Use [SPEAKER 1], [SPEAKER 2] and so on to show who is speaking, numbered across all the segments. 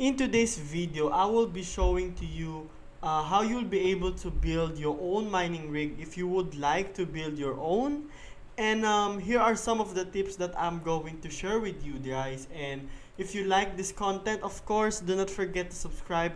[SPEAKER 1] In today's video, I will be showing to you how you'll be able to build your own mining rig if you would like to build your own. And here are some of the tips that I'm going to share with you guys. And if you like this content, of course, do not forget to subscribe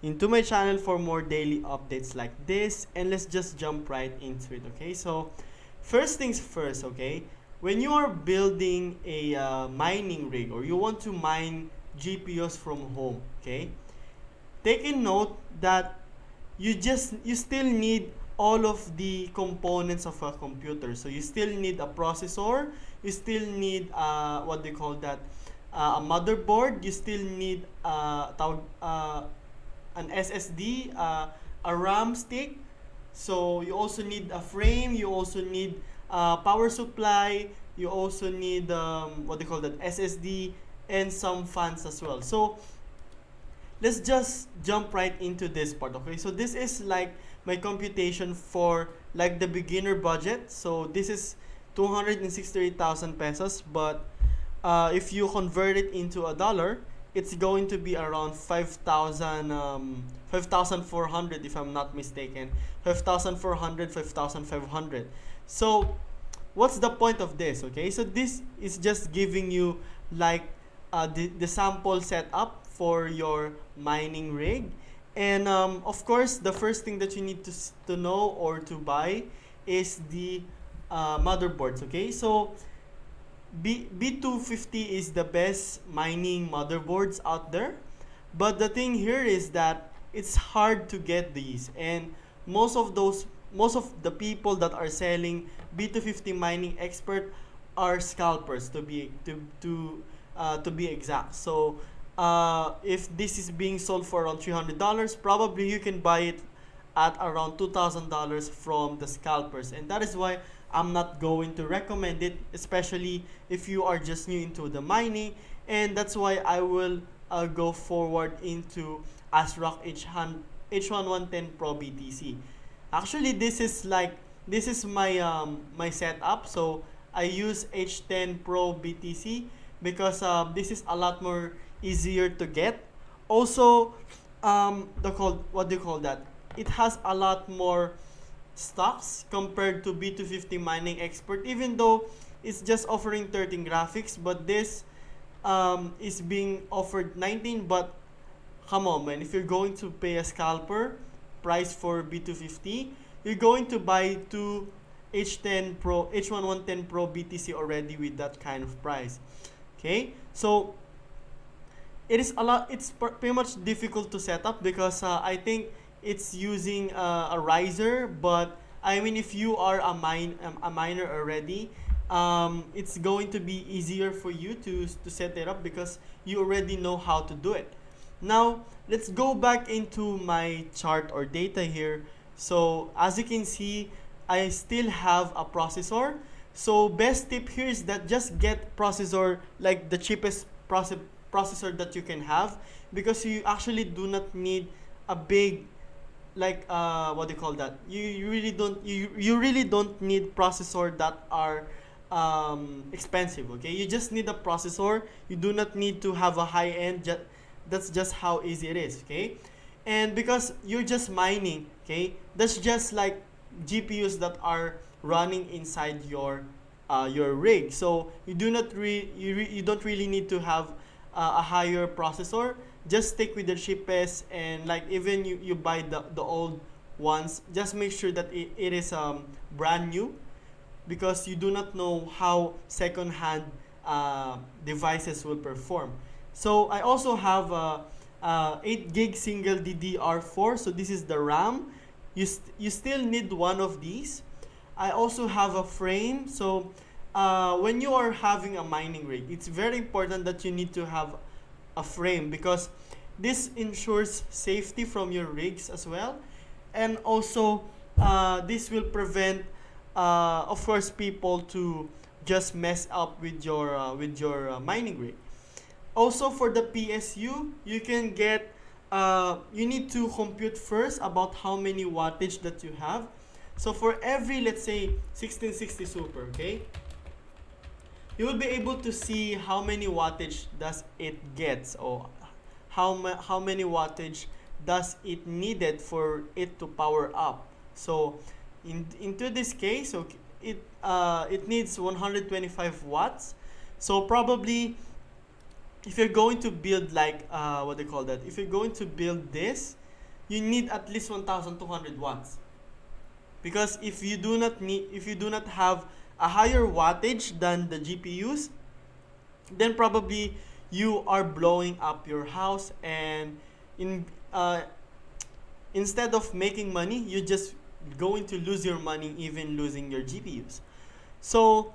[SPEAKER 1] into my channel for more daily updates like this. And let's just jump right into it, okay? So first things first, okay? When you are building a mining rig or you want to mine GPUs from home, okay? Take in note that you still need all of the components of a computer. So you still need a processor, you still need what they call that, a motherboard, you still need an SSD, a RAM stick. So you also need a frame, you also need power supply, you also need what they call that, SSD, and some fans as well. So let's just jump right into this part, okay? So this is like my computation for like the beginner budget. So this is 268,000 pesos, but if you convert it into a dollar, it's going to be around 5,400 if I'm not mistaken. 5,400, 5,500. So what's the point of this, okay? So this is just giving you like the sample setup for your mining rig. And of course, the first thing that you need to know or to buy is the motherboards, okay? So B250 is the best mining motherboards out there. But the thing here is that it's hard to get these, and most of the people that are selling B250 mining expert are scalpers to be exact. So if this is being sold for around $300, probably you can buy it at around $2,000 from the scalpers, and that is why I'm not going to recommend it, especially if you are just new into the mining. And that's why I will go forward into ASRock H1110 Pro BTC. Actually, this is my my setup. So I use H10 Pro BTC because this is a lot more easier to get. Also, what do you call that? It has a lot more stocks compared to B250 mining expert, even though it's just offering 13 graphics, but this is being offered 19. But come on, man, if you're going to pay a scalper price for B250, you're going to buy two H1110 Pro BTC already with that kind of price. Okay, so it's pretty much difficult to set up because I think it's using a riser. But I mean, if you are a miner already, it's going to be easier for you to set it up because you already know how to do it. Now let's go back into my chart or data here. So as you can see, I still have a processor. So best tip here is that just get processor like the cheapest processor that you can have, because you actually do not need a big, like what do you call that, you really don't need processor that are expensive, okay? You just need a processor. You do not need to have a high end. That's just how easy it is, okay? And because you're just mining, okay, that's just like GPUs that are running inside your rig. So you don't really need to have a higher processor. Just stick with the cheapest, and like even you buy the old ones, just make sure that it is brand new, because you do not know how second-hand devices will perform. So I also have a 8 gig single DDR4. So this is the RAM. You still need one of these. I also have a frame. So when you are having a mining rig, it's very important that you need to have a frame, because this ensures safety from your rigs as well. And also this will prevent of course people to just mess up with your mining rig. Also for the PSU, you can get you need to compute first about how many wattage that you have. So for every, let's say, 1660 super, okay, you will be able to see how many wattage does it get. So how many wattage does it needed for it to power up. So into this case, okay, it needs 125 watts. So probably if you're going to build like what they call that, if you're going to build this, you need at least 1200 watts, because if you do not have a higher wattage than the GPUs, then probably you are blowing up your house, and in instead of making money, you're just going to lose your money, even losing your GPUs. So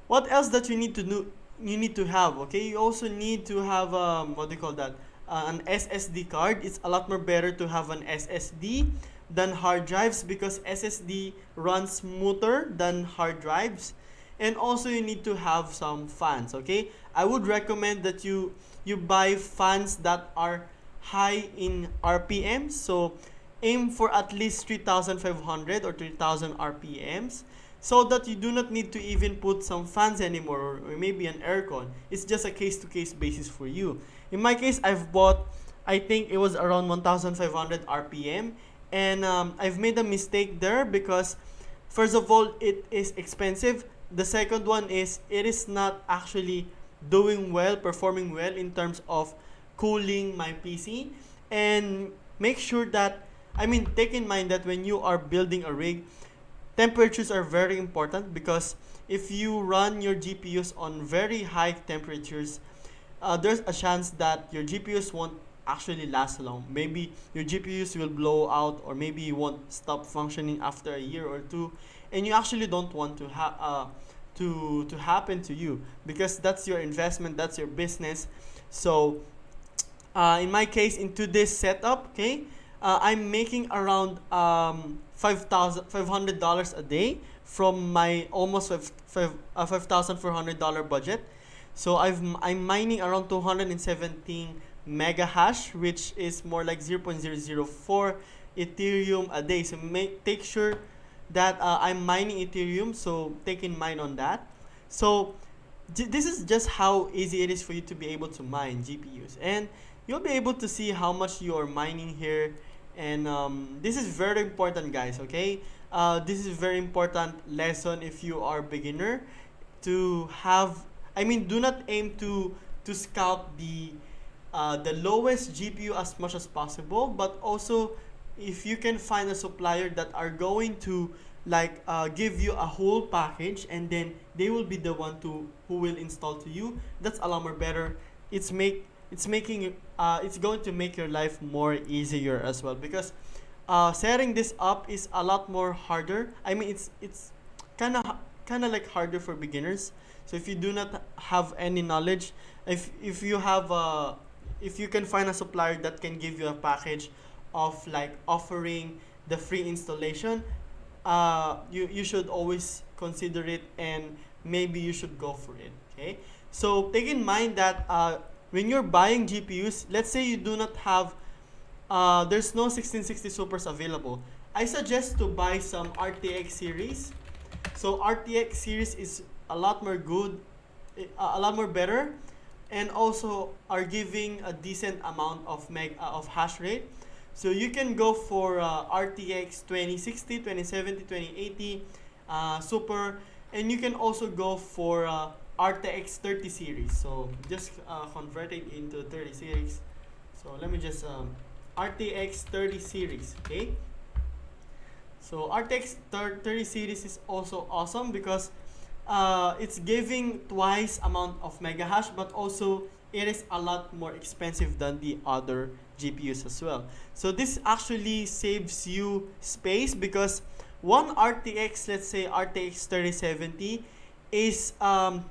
[SPEAKER 1] what else that you need to do, you need to have, okay, you also need to have what do you call that, an SSD card. It's a lot more better to have an SSD than hard drives, because SSD runs smoother than hard drives. And also you need to have some fans, okay. I would recommend that you buy fans that are high in RPM. So aim for at least 3500 or 3000 RPMs, so that you do not need to even put some fans anymore, or maybe an aircon. It's just a case to case basis for you. In my case, I've bought, I think it was around 1500 RPM, and I've made a mistake there, because first of all, it is expensive. The second one is it is not actually doing well, performing well in terms of cooling my PC. And make sure that, I mean, take in mind that when you are building a rig, temperatures are very important, because if you run your GPUs on very high temperatures, there's a chance that your GPUs won't actually last long. Maybe your GPUs will blow out, or maybe you won't stop functioning after a year or two, and you actually don't want to to happen to you, because that's your investment, that's your business. So in my case, into this setup, okay, I'm making around $500 a day from my almost $5,400 budget. So I'm mining around 217 mega hash, which is more like 0.004 Ethereum a day. So take sure that I'm mining Ethereum, so take in mind on that. So this is just how easy it is for you to be able to mine GPUs, and you'll be able to see how much you are mining here. And this is very important, guys, okay. This is a very important lesson if you are beginner, to have, I mean, do not aim to scout the lowest GPU as much as possible, but also if you can find a supplier that are going to like give you a whole package, and then they will be the one who will install to you, that's a lot more better. It's going to make your life more easier as well, because setting this up is a lot more harder. I mean, it's kind of like harder for beginners. So if you do not have any knowledge, if you have if you can find a supplier that can give you a package of like offering the free installation, you should always consider it, and maybe you should go for it, okay. So take in mind that when you're buying GPUs, let's say you do not have, there's no 1660 Supers available, I suggest to buy some RTX series. So RTX series is a lot more good, a lot more better, and also are giving a decent amount of hash rate. So you can go for RTX 2060, 2070, 2080 Super, and you can also go for RTX 30 series. So just convert it into 30 series. So let me just RTX 30 series, okay. So RTX 30 series is also awesome, because it's giving twice amount of mega hash, but also it is a lot more expensive than the other GPUs as well. So this actually saves you space, because one RTX, let's say RTX 3070, is a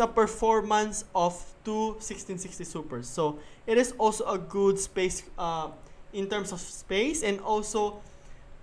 [SPEAKER 1] performance of two 1660 Supers. So it is also a good space in terms of space, and also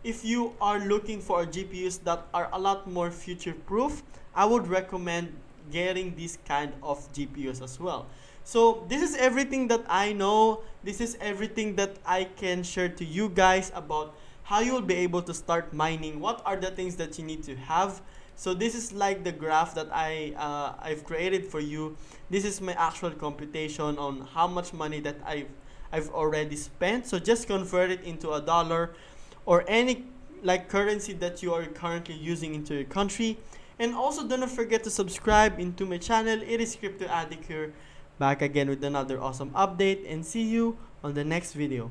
[SPEAKER 1] if you are looking for GPUs that are a lot more future proof, I would recommend getting this kind of GPUs as well. So this is everything that I know. This is everything that I can share to you guys about how you'll be able to start mining. What are the things that you need to have? So this is like the graph that I've created for you. This is my actual computation on how much money that I've already spent. So just convert it into a dollar or any like currency that you are currently using into your country. And also don't forget to subscribe into my channel. It is Crypto Addict here, back again with another awesome update, and see you on the next video.